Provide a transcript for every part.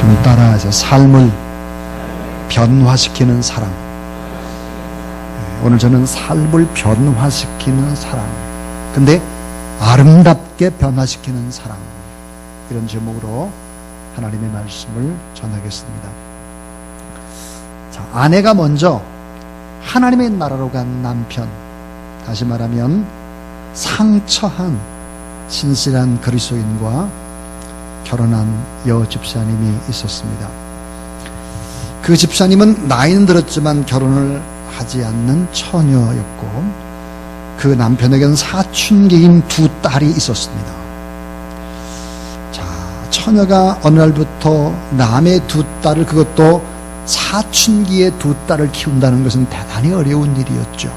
여러분 따라하세요. 삶을 변화시키는 사랑. 오늘 저는 삶을 변화시키는 사랑, 근데 아름답게 변화시키는 사랑, 이런 제목으로 하나님의 말씀을 전하겠습니다. 자, 아내가 먼저 하나님의 나라로 간 남편, 다시 말하면 상처한 신실한 그리스도인과 결혼한 여 집사님이 있었습니다. 그 집사님은 나이는 들었지만 결혼을 하지 않는 처녀였고, 그 남편에게는 사춘기인 두 딸이 있었습니다. 자, 처녀가 어느 날부터 남의 두 딸을, 그것도 사춘기의 두 딸을 키운다는 것은 대단히 어려운 일이었죠.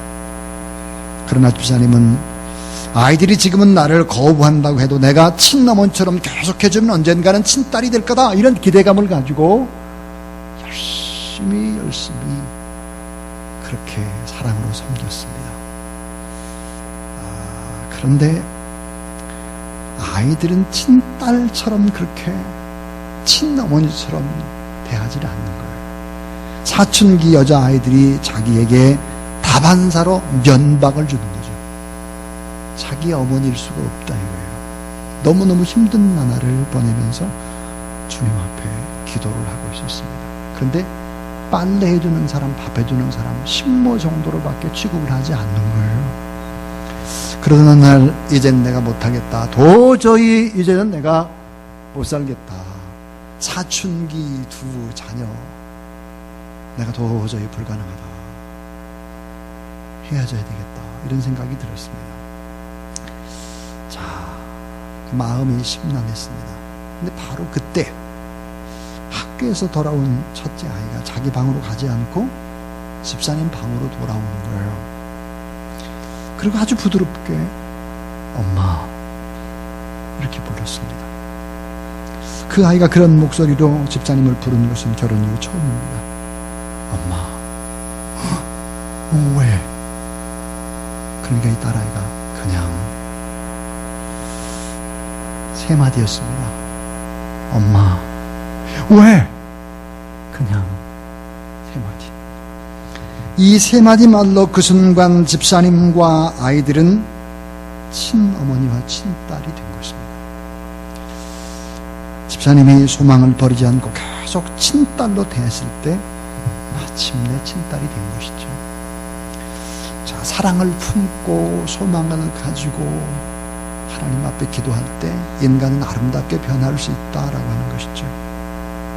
그러나 집사님은 아이들이 지금은 나를 거부한다고 해도 내가 친어머니처럼 계속해주면 언젠가는 친딸이 될 거다, 이런 기대감을 가지고 열심히 그렇게 사랑으로 섬겼습니다. 그런데 아이들은 친딸처럼 그렇게 친어머니처럼 대하지 않는 거예요. 사춘기 여자아이들이 자기에게 다반사로 면박을 주는 거죠. 자기 어머니일 수가 없다 이거예요. 너무너무 힘든 나날을 보내면서 주님 앞에 기도를 하고 있었습니다. 그런데 빨래해주는 사람, 밥해주는 사람, 식모 정도로밖에 취급을 하지 않는 거예요. 그러던 어느 날, 이젠 내가 못하겠다, 도저히 이제는 내가 못 살겠다, 사춘기 두 자녀 내가 도저히 불가능하다, 헤어져야 되겠다, 이런 생각이 들었습니다. 자, 그 마음이 심란했습니다. 근데 바로 그때 학교에서 돌아온 첫째 아이가 자기 방으로 가지 않고 집사님 방으로 돌아오는 거예요. 그리고 아주 부드럽게 엄마 이렇게 불렀습니다. 그 아이가 그런 목소리로 집사님을 부른 것은 결혼 이후 처음입니다. 엄마. 왜? 그러니까 이 딸아이가 그냥 세 마디였습니다. 엄마. 왜? 그냥 세 마디. 이 세 마디 말로 그 순간 집사님과 아이들은 친어머니와 친딸이 된 것입니다. 집사님이 소망을 버리지 않고 계속 친딸로 대했을 때 마침내 친딸이 된 것이죠. 자, 사랑을 품고 소망을 가지고 하나님 앞에 기도할 때 인간은 아름답게 변할 수 있다라고 하는 것이죠.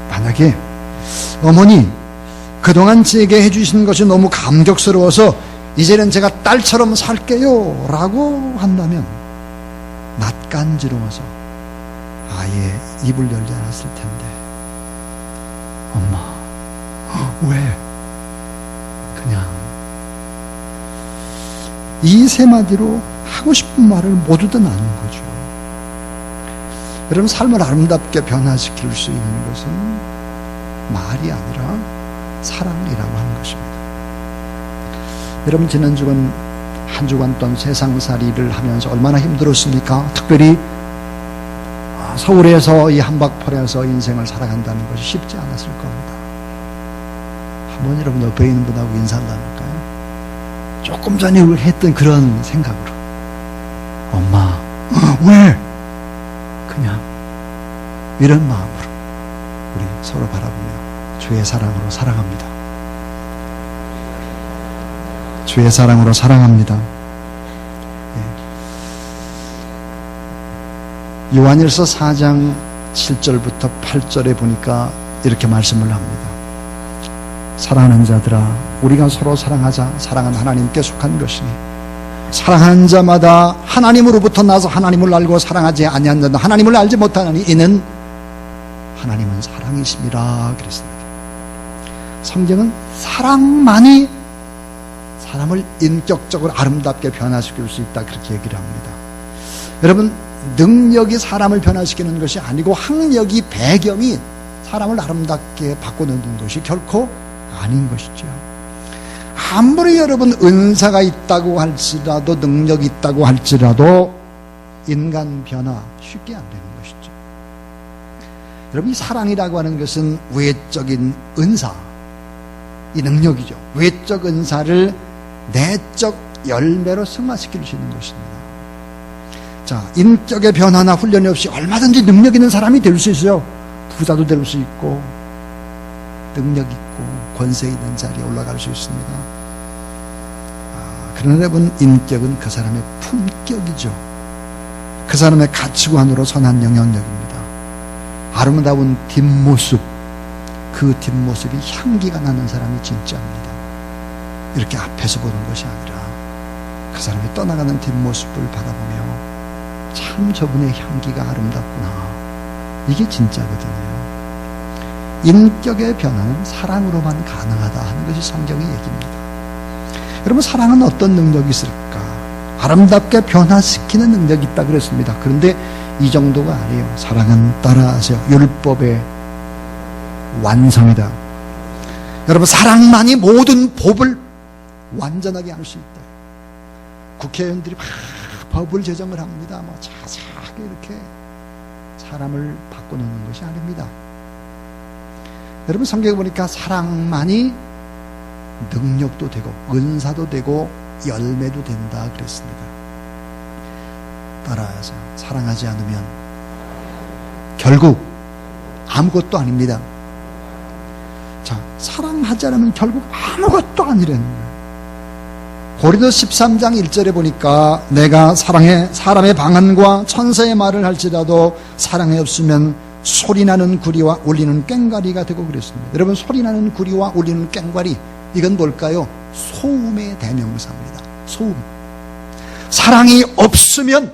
만약에 어머니, 그동안 제게 해주신 것이 너무 감격스러워서 이제는 제가 딸처럼 살게요 라고 한다면 낯간지러워서 아예 입을 열지 않았을 텐데, 엄마 왜? 그냥 이 세 마디로 하고 싶은 말을 모두 다 나눈 거죠. 여러분, 삶을 아름답게 변화시킬 수 있는 것은 말이 아니라 사랑이라고 하는 것입니다. 여러분, 지난 주간 한 주간 동안 세상살이를 하면서 얼마나 힘들었습니까? 특별히 서울에서 이 한박폴에서 인생을 살아간다는 것이 쉽지 않았을 겁니다. 한번 여러분 옆에 있는 분하고 인사를 나눌까요? 조금 전에 했던 그런 생각으로, 엄마 왜? 그냥 이런 마음으로 우리 서로 바라보며 주의 사랑으로 사랑합니다. 주의 사랑으로 사랑합니다. 요한일서 4장 7절부터 8절에 보니까 이렇게 말씀을 합니다. 사랑하는 자들아, 우리가 서로 사랑하자. 사랑은 하나님께 속한 것이니 사랑하는 자마다 하나님으로부터 나서 하나님을 알고 사랑하지 아니한 자는 하나님을 알지 못하나니 이는 하나님은 사랑이심이라 그랬습니다. 성경은 사랑만이 사람을 인격적으로 아름답게 변화시킬 수 있다, 그렇게 얘기를 합니다. 여러분, 능력이 사람을 변화시키는 것이 아니고 학력이, 배경이 사람을 아름답게 바꿔놓는 것이 결코 아닌 것이죠. 아무리 여러분 은사가 있다고 할지라도, 능력이 있다고 할지라도 인간 변화 쉽게 안 되는 것이죠. 여러분, 이 사랑이라고 하는 것은 외적인 은사, 이 능력이죠. 외적 은사를 내적 열매로 승화시킬 수 있는 것입니다. 자, 인격의 변화나 훈련이 없이 얼마든지 능력 있는 사람이 될 수 있어요. 부자도 될 수 있고 능력 있고 권세 있는 자리에 올라갈 수 있습니다. 그러나 여러분, 인격은 그 사람의 품격이죠. 그 사람의 가치관으로 선한 영향력입니다. 아름다운 뒷모습, 그 뒷모습이 향기가 나는 사람이 진짜입니다. 이렇게 앞에서 보는 것이 아니라 그 사람이 떠나가는 뒷모습을 바라보며 참 저분의 향기가 아름답구나, 이게 진짜거든요. 인격의 변화는 사랑으로만 가능하다 하는 것이 성경의 얘기입니다. 여러분, 사랑은 어떤 능력이 있을까? 아름답게 변화시키는 능력이 있다 그랬습니다. 그런데 이 정도가 아니에요. 사랑은 따라하세요. 율법의 완성이다. 여러분, 사랑만이 모든 법을 완전하게 할 수 있다. 국회의원들이 막 법을 제정을 합니다. 뭐 자세하게 이렇게 사람을 바꿔놓는 것이 아닙니다. 여러분, 성경에 보니까 사랑만이 능력도 되고 은사도 되고 열매도 된다 그랬습니다. 따라하세요. 사랑하지 않으면 결국 아무것도 아닙니다. 자, 사랑하지 않으면 결국 아무것도 아니라는 거예요. 고린도서 13장 1절에 보니까 내가 사랑해 사람의 방언과 천사의 말을 할지라도 사랑이 없으면 소리나는 구리와 울리는 꽹과리가 되고 그랬습니다. 여러분, 소리나는 구리와 울리는 꽹과리, 이건 뭘까요? 소음의 대명사입니다. 소음. 사랑이 없으면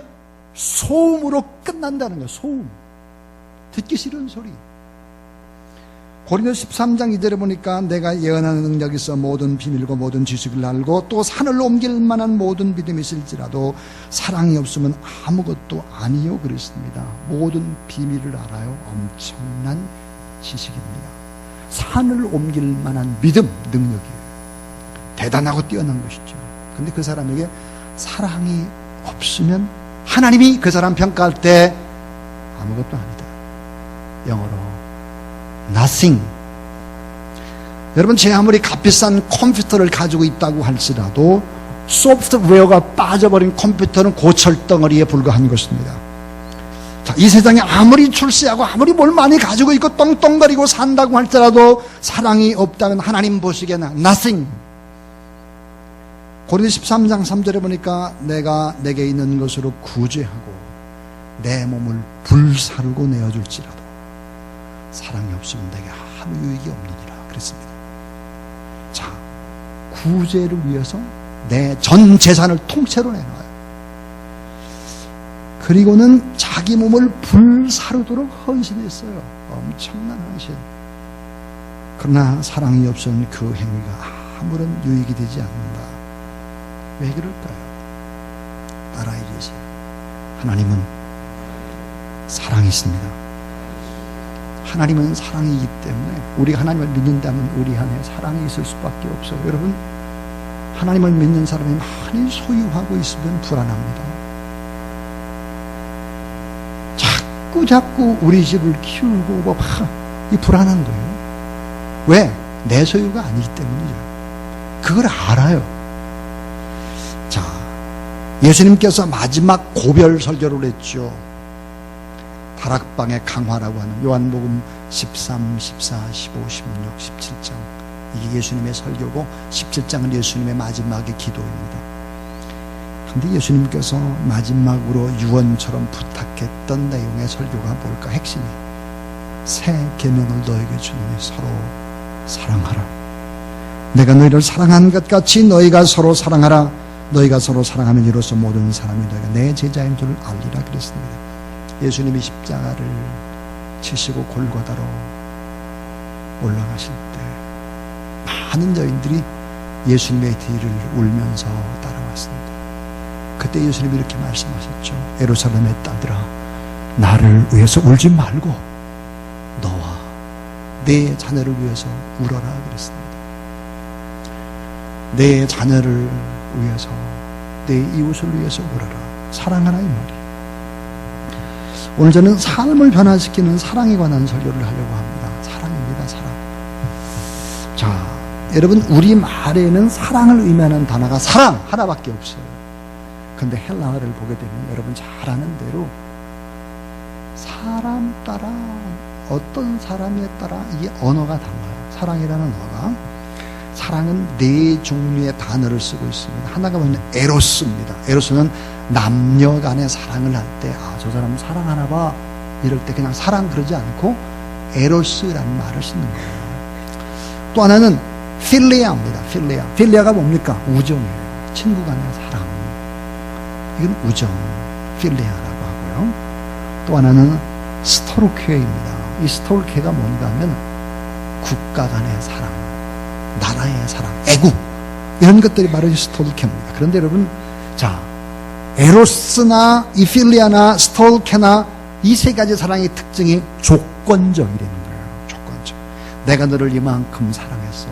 소음으로 끝난다는 거예요. 소음. 듣기 싫은 소리. 고린도서 13장 2절에 보니까 내가 예언하는 능력이 있어 모든 비밀과 모든 지식을 알고 또 산을 옮길 만한 모든 믿음이 있을지라도 사랑이 없으면 아무것도 아니요 그랬습니다. 모든 비밀을 알아요. 엄청난 지식입니다. 산을 옮길 만한 믿음, 능력이에요. 대단하고 뛰어난 것이죠. 근데 그 사람에게 사랑이 없으면 하나님이 그 사람 평가할 때 아무것도 아니다. 영어로 nothing. 여러분, 제 아무리 값비싼 컴퓨터를 가지고 있다고 할지라도 소프트웨어가 빠져버린 컴퓨터는 고철덩어리에 불과한 것입니다. 자, 이 세상에 아무리 출세하고 아무리 뭘 많이 가지고 있고 떵떵거리고 산다고 할지라도 사랑이 없다면 하나님 보시기에는 nothing. 고린도서 13장 3절에 보니까 내가 내게 있는 것으로 구제하고 내 몸을 불사르고 내어줄지라도 사랑이 없으면 내게 아무 유익이 없느니라 그랬습니다. 자, 구제를 위해서 내 전 재산을 통째로 내놔요. 그리고는 자기 몸을 불사르도록 헌신했어요. 엄청난 헌신. 그러나 사랑이 없으면 그 행위가 아무런 유익이 되지 않는다. 왜 그럴까요? 따라 이르세요. 하나님은 사랑이십니다. 하나님은 사랑이기 때문에 우리가 하나님을 믿는다면 우리 안에 사랑이 있을 수밖에 없어요. 여러분, 하나님을 믿는 사람이 많이 소유하고 있으면 불안합니다. 자꾸 우리 집을 키우고 이 불안한 거예요. 왜? 내 소유가 아니기 때문이죠. 그걸 알아요. 자, 예수님께서 마지막 고별 설교를 했죠. 다락방의 강화라고 하는 요한복음 13, 14, 15, 16, 17장. 이게 예수님의 설교고 17장은 예수님의 마지막의 기도입니다. 그런데 예수님께서 마지막으로 유언처럼 부탁했던 내용의 설교가 뭘까? 핵심이 새 계명을 너에게 주노니 서로 사랑하라. 내가 너희를 사랑한 것 같이 너희가 서로 사랑하라. 너희가 서로 사랑하면 이로써 모든 사람이 너희가 내 제자인 줄 알리라 그랬습니다. 예수님이 십자가를 치시고 골고다로 올라가실 때 많은 여인들이 예수님의 뒤를 울면서 따라왔습니다. 그때 예수님이 이렇게 말씀하셨죠. 예루살렘의 딸들아, 나를 위해서 울지 말고 너와 내 자녀를 위해서 울어라 그랬습니다. 내 자녀를 위해서, 내 이웃을 위해서 울어라. 사랑하라 이 말이에요. 오늘 저는 삶을 변화시키는 사랑에 관한 설교를 하려고 합니다. 사랑입니다, 사랑. 자, 여러분, 우리 말에는 사랑을 의미하는 단어가 사랑 하나밖에 없어요. 근데 헬라어를 보게 되면 여러분 잘 아는 대로 사람 따라, 어떤 사람에 따라 이게 언어가 달라요. 사랑이라는 언어가. 사랑은 네 종류의 단어를 쓰고 있습니다. 하나가 뭐냐면 에로스입니다. 에로스는 남녀 간의 사랑을 할 때, 아, 저 사람 사랑하나 봐, 이럴 때 그냥 사랑 그러지 않고 에로스라는 말을 쓰는 거예요. 또 하나는 필리아입니다. 필리아가 뭡니까? 우정이에요. 친구 간의 사랑. 이건 우정, 필리아라고 하고요. 또 하나는 스토르케입니다. 이 스토르케가 뭔가 하면 국가 간의 사랑, 나라의 사랑, 애국, 이런 것들이 바로 스토르케입니다. 그런데 여러분, 자, 에로스나 이 필리아나 스토르케나 이 세 가지 사랑의 특징이 조건적이라는 거예요. 조건적. 내가 너를 이만큼 사랑했어.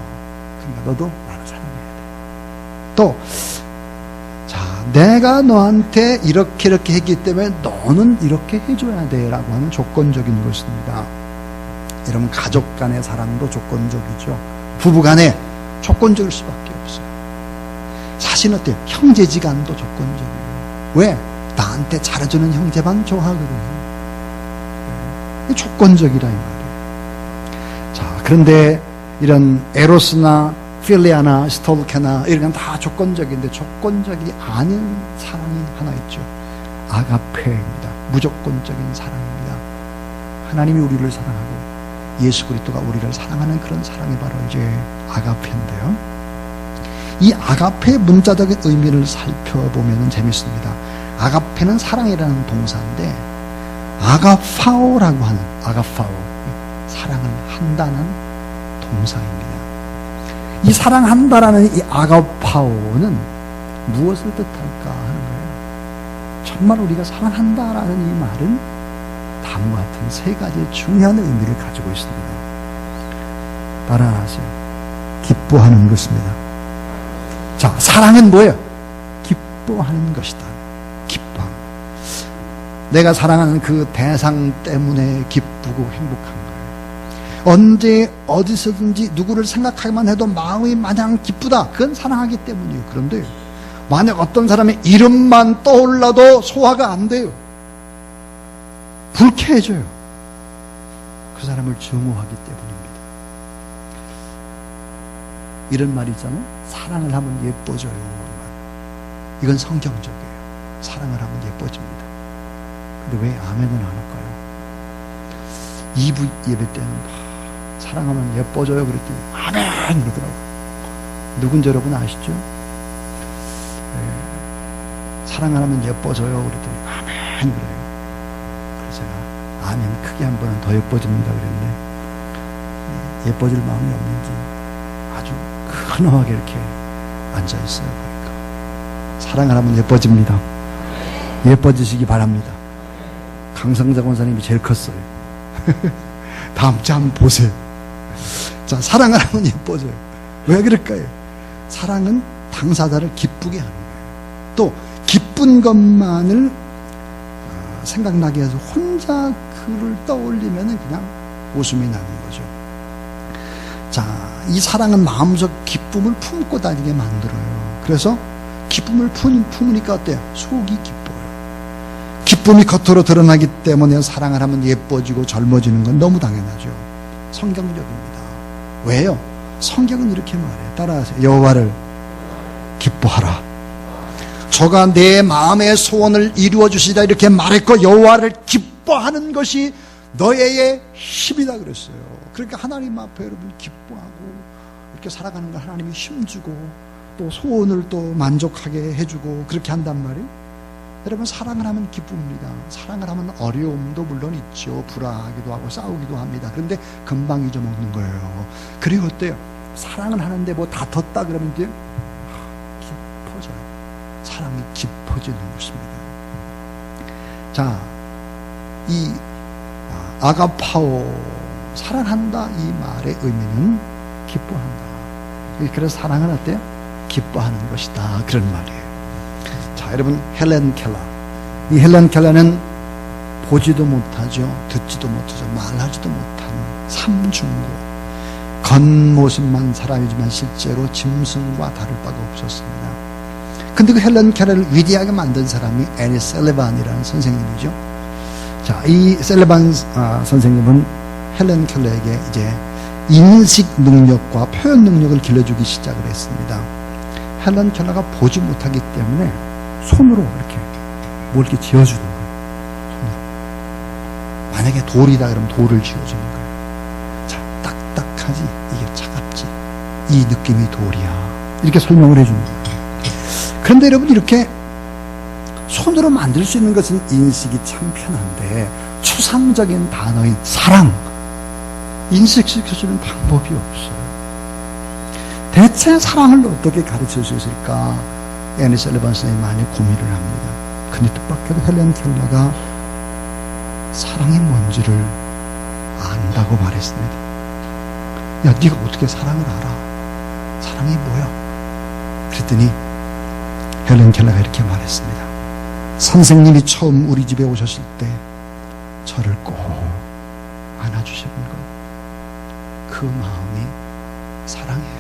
그러니까 너도 나를 사랑해야 돼. 또, 자, 내가 너한테 이렇게 했기 때문에 너는 이렇게 해줘야 돼 라고 하는 조건적인 것입니다. 여러분, 가족 간의 사랑도 조건적이죠. 부부 간에 조건적일 수밖에 없어요. 사실 어때요? 형제지간도 조건적이에요. 왜? 나한테 잘해주는 형제만 좋아하거든요. 조건적이라 이 말이에요. 자, 그런데 이런 에로스나 필리아나 스토르케나 이런 건 다 조건적인데 조건적이 아닌 사랑이 하나 있죠. 아가페입니다. 무조건적인 사랑입니다. 하나님이 우리를 사랑하고 예수 그리스도가 우리를 사랑하는 그런 사랑이 바로 이제 아가페인데요. 이 아가페의 문자적인 의미를 살펴보면 재밌습니다. 아가페는 사랑이라는 동사인데 아가파오라고 하는, 아가파오, 사랑을 한다는 동사입니다. 이 사랑한다라는 이 아가파오는 무엇을 뜻할까 하는 거예요. 정말 우리가 사랑한다라는 이 말은 다음과 같은 세 가지 중요한 의미를 가지고 있습니다. 따라하세요. 기뻐하는 것입니다. 자, 사랑은 뭐예요? 기뻐하는 것이다. 기뻐함. 내가 사랑하는 그 대상 때문에 기쁘고 행복한 거예요. 언제 어디서든지 누구를 생각하기만 해도 마음이 마냥 기쁘다. 그건 사랑하기 때문이에요. 그런데 만약 어떤 사람의 이름만 떠올라도 소화가 안 돼요. 불쾌해져요. 그 사람을 증오하기 때문입니다. 이런 말이 있잖아요. 사랑을 하면 예뻐져요. 이건 성경적이에요. 사랑을 하면 예뻐집니다. 근데 왜 아멘은 안 할까요? 2부 예배 때는 사랑하면 예뻐져요 그랬더니 아멘 그러더라고요. 누군지 여러분 아시죠? 네. 사랑을 하면 예뻐져요 그랬더니 아멘 그래요. 그래서 제가 아멘 크게 한 번은 더 예뻐집니다 그랬는데 예뻐질 마음이 없는지 아주 근엄하게 이렇게 앉아있어요. 보니까 사랑을 하면 예뻐집니다. 예뻐지시기 바랍니다. 강성자 권사님이 제일 컸어요. 다음 주 한번 보세요. 자, 사랑을 하면 예뻐져요. 왜 그럴까요? 사랑은 당사자를 기쁘게 하는 거예요. 또 기쁜 것만을 생각나게 해서 혼자 그를 떠올리면 그냥 웃음이 나는 거죠. 자, 이 사랑은 마음속 기쁨을 품고 다니게 만들어요. 그래서 기쁨을 품으니까 어때요? 속이 기뻐요. 기쁨이 겉으로 드러나기 때문에 사랑을 하면 예뻐지고 젊어지는 건 너무 당연하죠. 성경적입니다. 왜요? 성경은 이렇게 말해요. 따라하세요. 여호와를 기뻐하라. 저가 내 마음의 소원을 이루어 주시다 이렇게 말했고 여호와를 기뻐하는 것이 너의 힘이다 그랬어요. 그러니까 하나님 앞에 여러분 기뻐하고 이렇게 살아가는 걸 하나님이 힘주고 또 소원을 또 만족하게 해주고 그렇게 한단 말이에요. 여러분 사랑을 하면 기쁩니다. 사랑을 하면 어려움도 물론 있죠. 불화하기도 하고 싸우기도 합니다. 그런데 금방 잊어먹는 거예요. 그리고 어때요? 사랑을 하는데 뭐 다퉜다 그러면 이제 깊어져요. 사랑이 깊어지는 것입니다. 자, 이 아가파오 사랑한다 이 말의 의미는 기뻐한다. 그래서 사랑은 어때요? 기뻐하는 것이다 그런 말이에요. 자, 여러분 헬렌 켈러. 이 헬렌 켈러는 보지도 못하죠. 듣지도 못하죠. 말하지도 못하는 삼중고. 겉모습만 사람이지만 실제로 짐승과 다를 바가 없었습니다. 근데 그 헬런 켈러를 위대하게 만든 사람이 애니 셀리반이라는 선생님이죠. 자, 이 셀리반 선생님은 헬런 켈러에게 이제 인식 능력과 표현 능력을 길러주기 시작을 했습니다. 헬런 켈러가 보지 못하기 때문에 손으로 이렇게 뭘 이렇게 지어주는 거예요. 손으로. 만약에 돌이다 그러면 돌을 지어주는 거예요. 자, 딱딱하지, 이게 차갑지, 이 느낌이 돌이야, 이렇게 설명을 해주는 거예요. 그런데 여러분, 이렇게 손으로 만들 수 있는 것은 인식이 참 편한데 추상적인 단어인 사랑, 인식시켜주는 방법이 없어요. 대체 사랑을 어떻게 가르칠 수 있을까? 애니 셀리반 선생님이 많이 고민을 합니다. 근데 뜻밖에도 헬런 켈러가 사랑이 뭔지를 안다고 말했습니다. 야, 네가 어떻게 사랑을 알아? 사랑이 뭐야? 그랬더니 헬런 켈러가 이렇게 말했습니다. 선생님이 처음 우리 집에 오셨을 때 저를 꼭 안아주시는 것, 그 마음이 사랑이에요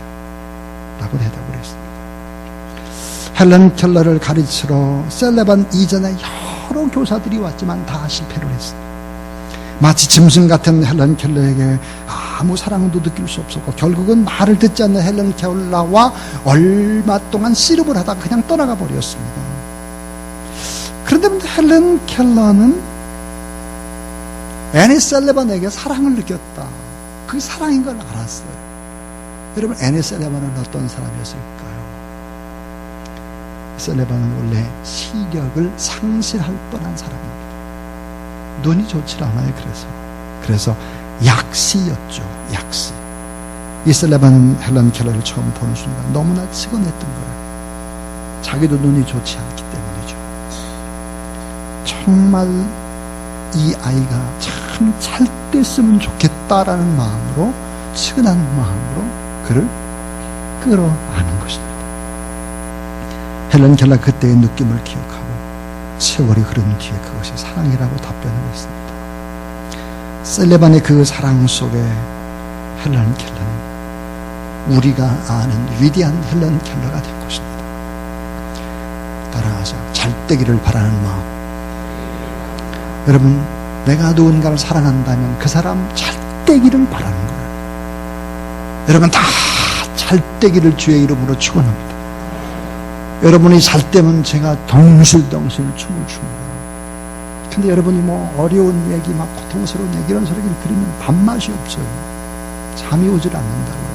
라고 대답을 했습니다. 헬런 켈러를 가르치러 셀레반 이전에 여러 교사들이 왔지만 다 실패를 했습니다. 마치 짐승 같은 헬런 켈러에게 아무 사랑도 느낄 수 없었고, 결국은 말을 듣지 않는 헬런 켈러와 얼마 동안 씨름을 하다가 그냥 떠나가 버렸습니다. 그런데 헬런 켈러는 애니 셀레반에게 사랑을 느꼈다. 그게 사랑인 걸 알았어요. 여러분, 애니 셀레반은 어떤 사람이었을까요? 셀레반은 원래 시력을 상실할 뻔한 사람입니다. 눈이 좋지 않아요. 그래서 약시였죠. 약시. 이 셀레반은 헬런 켈러를 처음 보는 순간 너무나 측은했던 거예요. 자기도 눈이 좋지 않기 때문이죠. 정말 이 아이가 참 잘 됐으면 좋겠다라는 마음으로, 측은한 마음으로 그를 끌어안은 것입니다. 헬런 켈러 그때의 느낌을 기억하고 세월이 흐른 뒤에 그것이 사랑이라고 답변을 했습니다. 셀레반의 그 사랑 속에 헬런 켈러는 우리가 아는 위대한 헬런 켈러가 된 것입니다. 따라하자. 잘되기를 바라는 마음. 여러분, 내가 누군가를 사랑한다면 그 사람 잘되기를 바라는 거예요. 여러분, 다 잘되기를 주의 이름으로 축원합니다. 여러분이 잘되면 제가 덩실덩실 춤을 춥니다. 근데 여러분이 뭐 어려운 얘기, 막 고통스러운 얘기, 이런 소리를 들으면 밥맛이 없어요. 잠이 오질 않는다고요.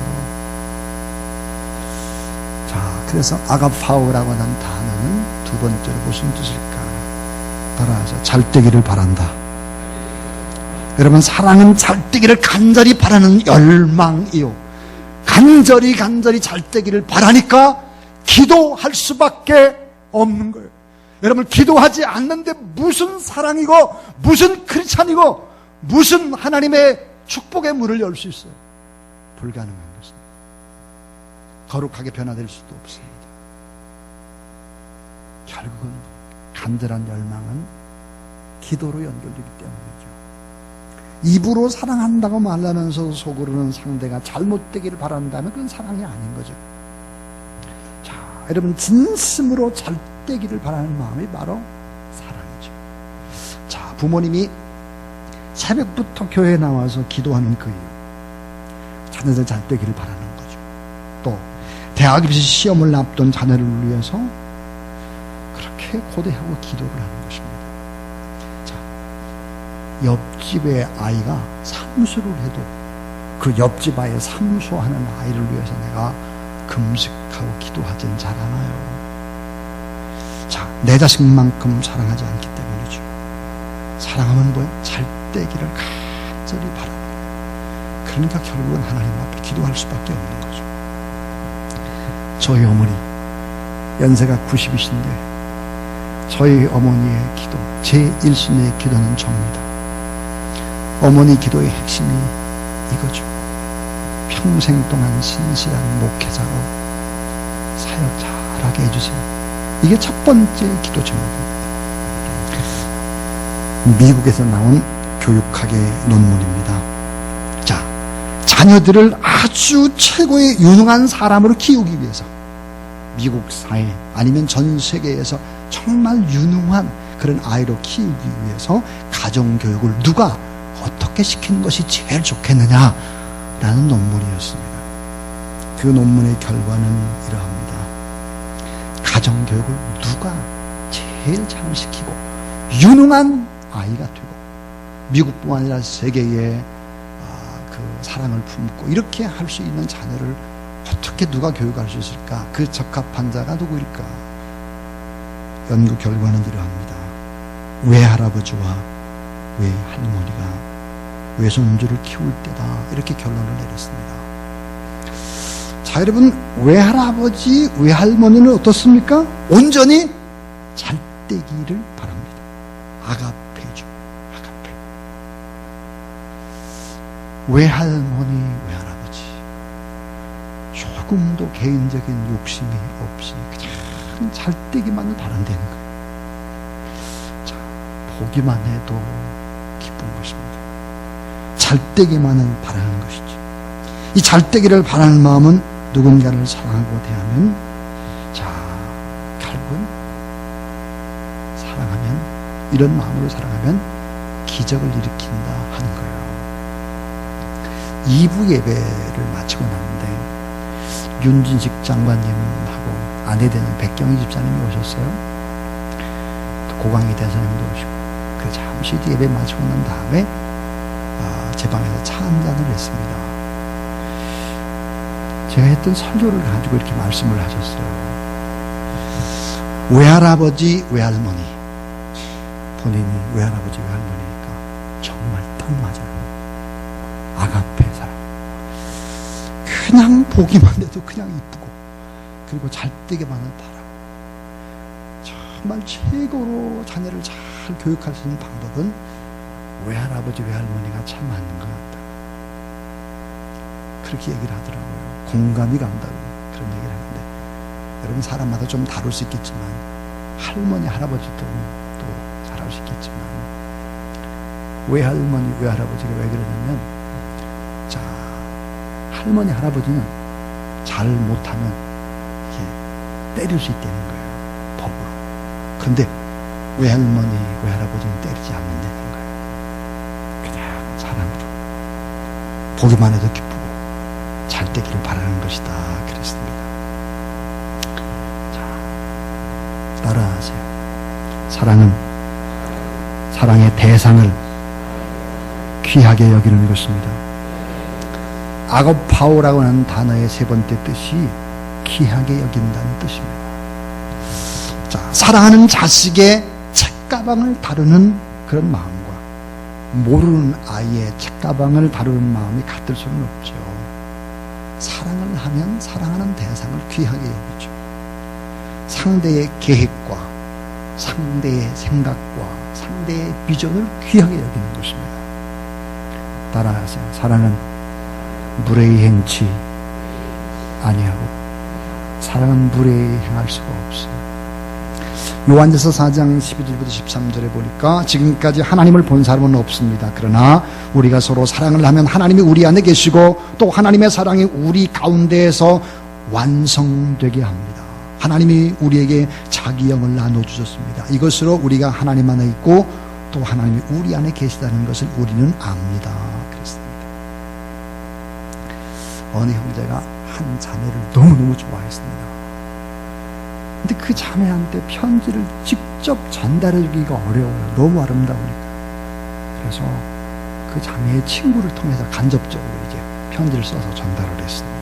자, 그래서 아가파오라고 하는 단어는 두 번째로 무슨 뜻일까? 따라하자. 잘되기를 바란다. 여러분, 사랑은 잘되기를 간절히 바라는 열망이요. 간절히 잘되기를 바라니까 기도할 수밖에 없는 거예요. 여러분, 기도하지 않는데 무슨 사랑이고, 무슨 크리스찬이고, 무슨 하나님의 축복의 문을 열 수 있어요? 불가능한 것입니다. 거룩하게 변화될 수도 없습니다. 결국은 간절한 열망은 기도로 연결되기 때문이죠. 입으로 사랑한다고 말하면서 속으로는 상대가 잘못되기를 바란다면 그건 사랑이 아닌 거죠. 자, 여러분, 진심으로 잘되기를 바라는 마음이 바로 사랑이죠. 자, 부모님이 새벽부터 교회에 나와서 기도하는 그 이유, 자녀들 잘되기를 바라는 거죠. 또 대학 입시 시험을 앞둔 자녀를 위해서 그렇게 고대하고 기도를 하는 것입니다. 자, 옆집의 아이가 삼수를 해도 그 옆집 아이의 삼수하는 아이를 위해서 내가 금식하고 기도하진 잘 않아요. 자, 내 자식만큼 사랑하지 않기 때문이죠. 사랑하면 뭐예요? 잘되기를 간절히 바라는 거예요. 그러니까 결국은 하나님 앞에 기도할 수밖에 없는 거죠. 저희 어머니 연세가 90이신데 저희 어머니의 기도, 제 1순위의 기도는 접니다. 어머니 기도의 핵심이 이거죠. 평생 동안 신실한 목회자로 사역 잘하게 해주세요. 이게 첫 번째 기도 제목입니다. 미국에서 나온 교육학의 논문입니다. 자, 자녀들을 아주 최고의 유능한 사람으로 키우기 위해서 미국 사회 아니면 전 세계에서 정말 유능한 그런 아이로 키우기 위해서 가정교육을 누가 어떻게 시키는 것이 제일 좋겠느냐라는 논문이었습니다. 그 논문의 결과는 이러합니다. 가정교육을 누가 제일 잘 시키고 유능한 아이가 되고 미국뿐만 아니라 세계에 그 사랑을 품고 이렇게 할 수 있는 자녀를 어떻게 누가 교육할 수 있을까? 그 적합한 자가 누구일까? 연구 결과는 이러합니다. 외할아버지와 외할머니가 외손주를 키울 때다, 이렇게 결론을 내렸습니다. 자, 여러분, 외할아버지, 외할머니는 어떻습니까? 온전히 잘 되기를 바랍니다. 아가페죠. 아가페. 외할머니, 외할아버지 조금도 개인적인 욕심이 없이 그냥 잘 되기만을 바란다는 거예요. 자, 보기만 해도 기쁜 것입니다. 잘 되기만을 바라는 것이죠. 이 잘 되기를 바라는 마음은 누군가를 사랑하고 대하면, 자, 결국은 사랑하면, 이런 마음으로 사랑하면 기적을 일으킨다 하는 거예요. 2부 예배를 마치고 나는데 윤진식 장관님하고 아내 되는 백경희 집사님이 오셨어요. 고강희 대사님도 오시고, 그 잠시 뒤 예배 마치고 난 다음에 제 방에서 차 한잔을 했습니다. 제가 했던 설교를 가지고 이렇게 말씀을 하셨어요. 외할아버지, 외할머니, 본인이 외할아버지, 외할머니니까 정말 딱 맞아요. 아가페 사랑. 그냥 보기만 해도 그냥 이쁘고, 그리고 잘 되게만을 바라고, 정말 최고로 자녀를 잘 교육할 수 있는 방법은 외할아버지, 외할머니가 참 맞는 것 같다, 그렇게 얘기를 하더라고요. 공감이 간다고 그런 얘기를 하는데, 여러분 사람마다 좀 다를 수 있겠지만 할머니, 할아버지도 또 잘할 수 있겠지만, 외할머니, 외할아버지가 왜 그러냐면, 자, 할머니, 할아버지는 잘 못하면 이렇게 때릴 수 있다는 거예요, 법으로. 그런데 외할머니, 외할아버지는 때리지 않는다는 거예요. 그냥 사랑으로 보기만 해도 기쁘고 잘 되기를 바라는 것이다, 그랬습니다. 자, 따라하세요. 사랑은 사랑의 대상을 귀하게 여기는 것입니다. 아고파오라고 하는 단어의 세 번째 뜻이 귀하게 여긴다는 뜻입니다. 자, 사랑하는 자식의 책가방을 다루는 그런 마음과 모르는 아이의 책가방을 다루는 마음이 같을 수는 없죠. 사랑을 하면 사랑하는 대상을 귀하게 여기죠. 상대의 계획과 상대의 생각과 상대의 비전을 귀하게 여기는 것입니다. 따라하세요. 사랑은 무례히 행치 아니하고, 사랑은 무례히 행할 수가 없어요. 요한일서 4장 12절부터 13절에 보니까, 지금까지 하나님을 본 사람은 없습니다. 그러나 우리가 서로 사랑을 하면 하나님이 우리 안에 계시고 또 하나님의 사랑이 우리 가운데에서 완성되게 합니다. 하나님이 우리에게 자기 영을 나눠주셨습니다. 이것으로 우리가 하나님 안에 있고 또 하나님이 우리 안에 계시다는 것을 우리는 압니다, 그랬습니다. 어느 형제가 한 자매를 너무너무 좋아했습니다. 근데 그 자매한테 편지를 직접 전달해 주기가 어려워요. 너무 아름다우니까. 그래서 그 자매의 친구를 통해서 간접적으로 이제 편지를 써서 전달을 했습니다.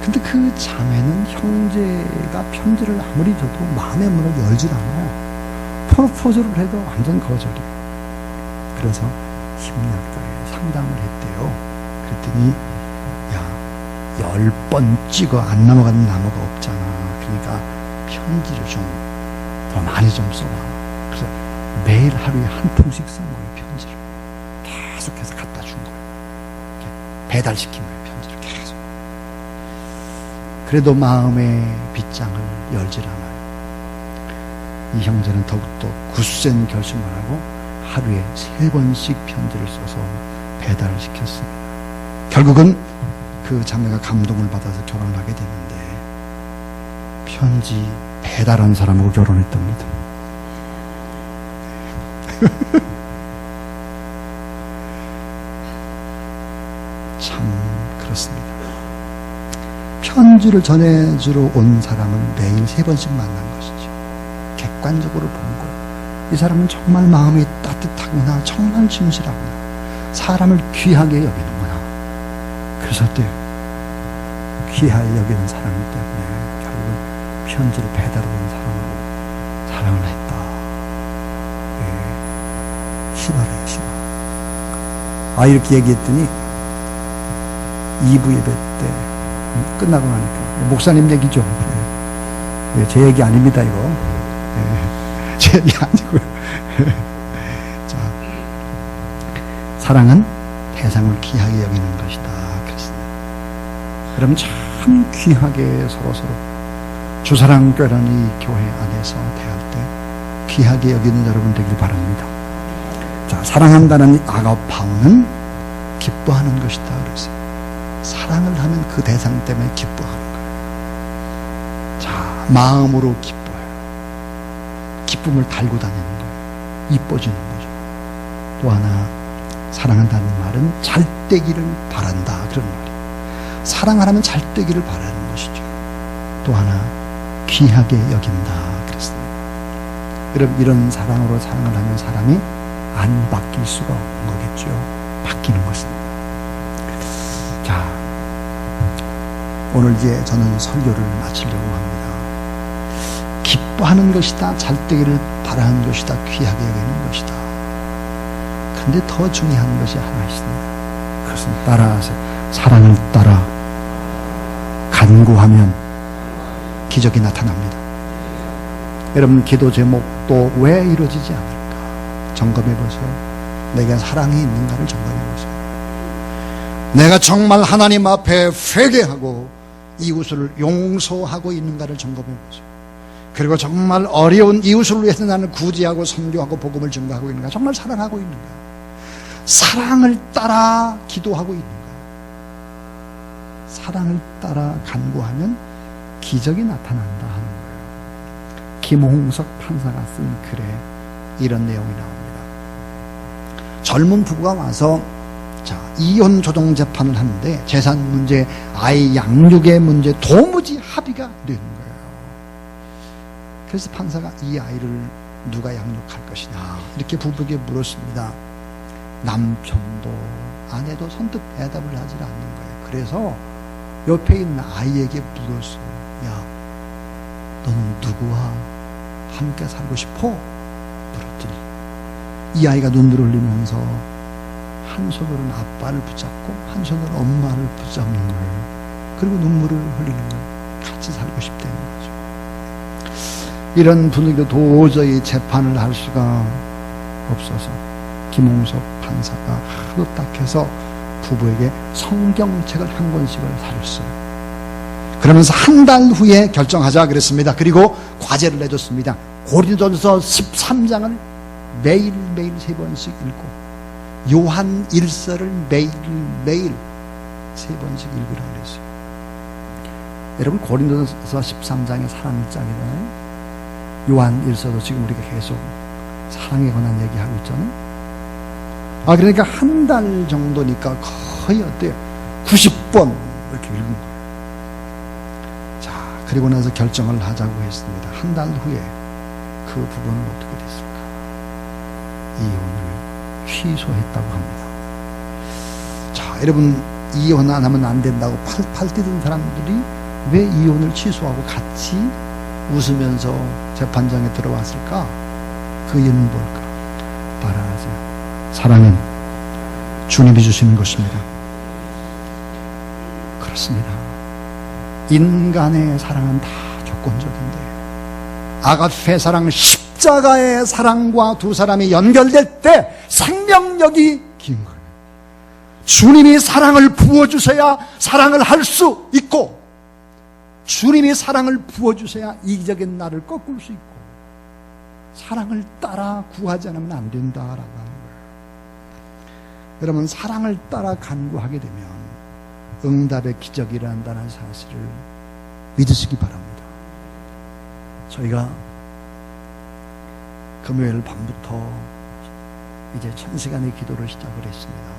근데 그 자매는 형제가 편지를 아무리 줘도 마음의 문을 열질 않아요. 프로포즈를 해도 완전 거절이에요. 그래서 심리학자에 상담을 했대요. 그랬더니, 야, 10번 찍어 안 넘어가는 나무가 없잖아. 그러니까 편지를 좀 더 많이 좀 써봐. 그래서 매일 하루에 한 통씩 쓴 거예요, 편지를. 계속해서 갖다 준 거예요. 배달시킨 거예요, 편지를 계속. 그래도 마음의 빗장을 열질 않아요. 이 형제는 더욱더 굳센 결심을 하고 하루에 3번씩 편지를 써서 배달을 시켰습니다. 결국은 그 자매가 감동을 받아서 결혼을 하게 됐는데 편지 배달한 사람하고 결혼했답니다. 참 그렇습니다. 편지를 전해주러 온 사람은 매일 3번씩 만난 것이죠. 객관적으로 본 거예요. 이 사람은 정말 마음이 따뜻하구나, 정말 진실하구나, 사람을 귀하게 여기는구나. 그래서 또 귀하게 여기는 사람이기 때문에 결국은 편지를 배달해 온 사람하고 사랑을 했다. 시바래요, 시바. 이렇게 얘기했더니 2부 예배 때 끝나고 나니까 목사님 얘기죠. 제 얘기 아닙니다, 이거. 제 얘기 아니고요. 자, 사랑은 대상을 귀하게 여기는 것이다. 그렇습니다. 그럼 참 귀하게 서로서로 주사랑교회라는 이 교회 안에서 대할 때 귀하게 여기는 여러분 되길 바랍니다. 자, 사랑한다는 아가파우는 기뻐하는 것이다. 그랬어요. 사랑을 하면 그 대상 때문에 기뻐하는 거예요. 자, 마음으로 기뻐해요. 기쁨을 달고 다니는 거예요. 이뻐지는 거죠. 또 하나, 사랑한다는 말은 잘 되기를 바란다. 그런 말이에요. 사랑을 하면 잘 되기를 바라는 것이죠. 또 하나, 귀하게 여긴다. 그랬습니다. 여러분, 이런 사랑으로 사랑을 하면 사람이 안 바뀔 수가 없는 거겠죠. 바뀌는 것입니다. 자, 오늘 이제 저는 설교를 마치려고 합니다. 기뻐하는 것이다, 잘 되기를 바라는 것이다, 귀하게 여기는 것이다. 그런데 더 중요한 것이 하나 있습니다. 그것은 따라하세요. 사랑을 따라 간구하면 기적이 나타납니다. 여러분, 기도 제목도 왜 이루어지지 않을까 점검해 보세요. 내가 사랑이 있는가를 점검해 보세요. 내가 정말 하나님 앞에 회개하고 이웃을 용서하고 있는가를 점검해 보세요. 그리고 정말 어려운 이웃을 위해서 나는 구제하고 선교하고 복음을 증거하고 있는가, 정말 사랑하고 있는가, 사랑을 따라 기도하고 있는가. 사랑을 따라 간구하면 기적이 나타난다 하는 거예요. 김홍석 판사가 쓴 글에 이런 내용이 나옵니다. 젊은 부부가 와서 이혼 조정 재판을 하는데 재산 문제, 아이 양육의 문제 도무지 합의가 되는 거예요. 그래서 판사가 이 아이를 누가 양육할 것이냐 이렇게 부부에게 물었습니다. 남편도 아내도 선뜻 대답을 하지 않는 거예요. 그래서 옆에 있는 아이에게 물었어요. 야, 너는 누구와 함께 살고 싶어? 물었더니 이 아이가 눈물을 흘리면서 한 손으로는 아빠를 붙잡고 한 손으로 엄마를 붙잡는 거예요. 그리고 눈물을 흘리는 거예요. 같이 살고 싶다는 거죠. 이런 분위기로 도저히 재판을 할 수가 없어서 김홍석 판사가 하도 딱해서 부부에게 성경책을 한 권씩을 사줬어요. 그러면서 한 달 후에 결정하자 그랬습니다. 그리고 과제를 내줬습니다. 고린도전서 13장을 매일매일 3번씩 읽고 요한 1서를 매일매일 3번씩 읽으라 그랬어요. 여러분, 고린도전서 13장에 사랑일장이잖아요. 요한 1서도 지금 우리가 계속 사랑에 관한 얘기하고 있잖아요. 그러니까 한 달 정도니까 거의 어때요? 90번 이렇게 읽은 거예요. 자, 그리고 나서 결정을 하자고 했습니다. 한 달 후에 그 부분은 어떻게 됐을까? 이혼을 취소했다고 합니다. 자, 여러분, 이혼 안 하면 안 된다고 팔 뛰던 사람들이 왜 이혼을 취소하고 같이 웃으면서 재판장에 들어왔을까? 그 이유는 뭘까? 따라하세요. 사랑은 주님이 주시는 것입니다. 그렇습니다. 인간의 사랑은 다 조건적인데 아가페 사랑, 십자가의 사랑과 두 사람이 연결될 때 생명력이 긴 거예요. 주님이 사랑을 부어주셔야 사랑을 할 수 있고, 주님이 사랑을 부어주셔야 이기적인 나를 꺾을 수 있고, 사랑을 따라 구하지 않으면 안 된다라고 하는 거예요. 여러분, 사랑을 따라 간구하게 되면 응답의 기적이 일어난다는 사실을 믿으시기 바랍니다. 저희가 금요일 밤부터 이제 1000시간의 기도를 시작을 했습니다.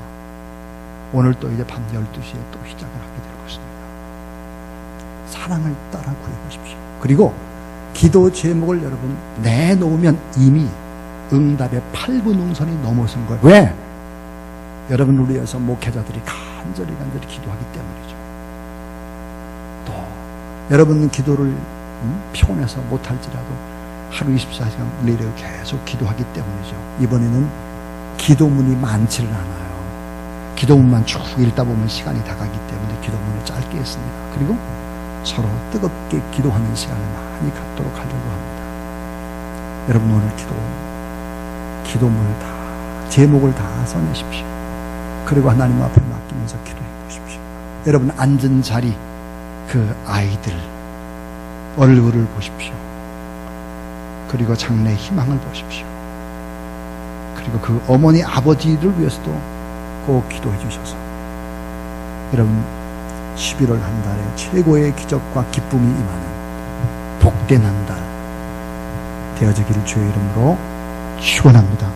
오늘 또 이제 밤 12시에 또 시작을 하게 될 것입니다. 사랑을 따라 구해보십시오. 그리고 기도 제목을 여러분 내놓으면 이미 응답의 8분 응선이 넘어선 거예요. 왜? 여러분을 위해서 목회자들이 간절히 기도하기 때문이죠. 또 여러분 기도를 피곤해서 못할지라도 하루 24시간 내려 계속 기도하기 때문이죠. 이번에는 기도문이 많지를 않아요. 기도문만 쭉 읽다 보면 시간이 다 가기 때문에 기도문을 짧게 했습니다. 그리고 서로 뜨겁게 기도하는 시간을 많이 갖도록 하려고 합니다. 여러분, 오늘 기도문을 다, 제목을 다 써내십시오. 그리고 하나님 앞에 맡기면서 기도해 보십시오. 여러분 앉은 자리, 그 아이들 얼굴을 보십시오. 그리고 장래의 희망을 보십시오. 그리고 그 어머니 아버지를 위해서도 꼭 기도해 주셔서 여러분 11월 한 달에 최고의 기적과 기쁨이 임하는 복된 한 달 되어지기를 주의 이름으로 축원합니다.